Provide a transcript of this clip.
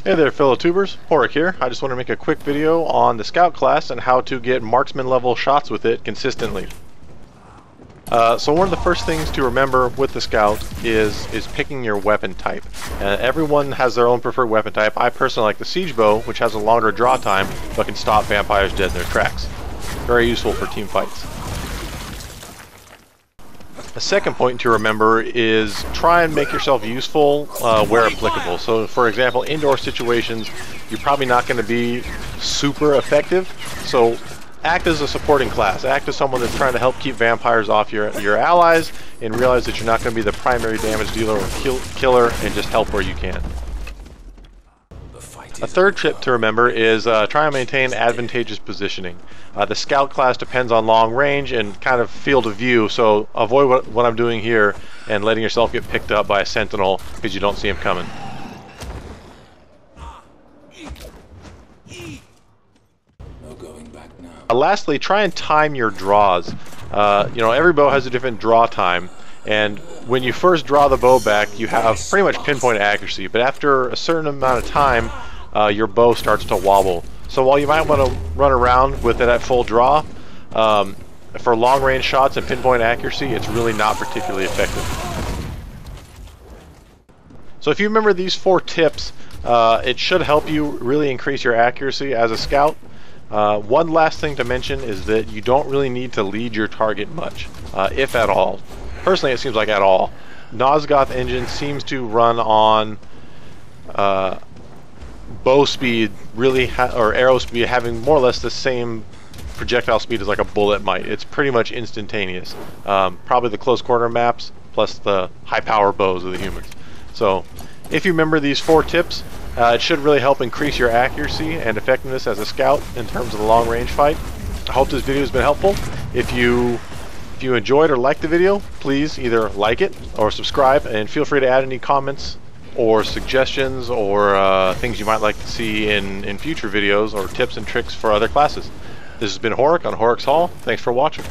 Hey there fellow tubers, Horik here. I just want to make a quick video on the scout class and how to get marksman level shots with it consistently. So one of the first things to remember with the scout is picking your weapon type. Everyone has their own preferred weapon type. I personally like the siege bow, which has a longer draw time but can stop vampires dead in their tracks. Very useful for team fights. A second point to remember is try and make yourself useful where applicable. So for example, indoor situations, you're probably not going to be super effective. So act as a supporting class. Act as someone that's trying to help keep vampires off your allies, and realize that you're not going to be the primary damage dealer or killer, and just help where you can. A third tip to remember is try and maintain advantageous positioning. The scout class depends on long range and kind of field of view, so avoid what I'm doing here and letting yourself get picked up by a sentinel because you don't see him coming. No going back now. Lastly, try and time your draws. Every bow has a different draw time, and when you first draw the bow back, you have pretty much pinpoint accuracy, but after a certain amount of time, your bow starts to wobble. So while you might want to run around with it at full draw, for long range shots and pinpoint accuracy, it's really not particularly effective. So if you remember these 4 tips, it should help you really increase your accuracy as a scout. One last thing to mention is that you don't really need to lead your target much, if at all. Personally, it seems like at all. Nosgoth engine seems to run on bow speed or arrow speed having more or less the same projectile speed as like a bullet might. It's pretty much instantaneous. Probably the close quarter maps plus the high power bows of the humans. So if you remember these 4 tips, it should really help increase your accuracy and effectiveness as a scout in terms of the long range fight. I hope this video has been helpful. If you enjoyed or liked the video, please either like it or subscribe, and feel free to add any comments or suggestions or things you might like to see in future videos, or tips and tricks for other classes. This has been Horik on Horik's Hall. Thanks for watching.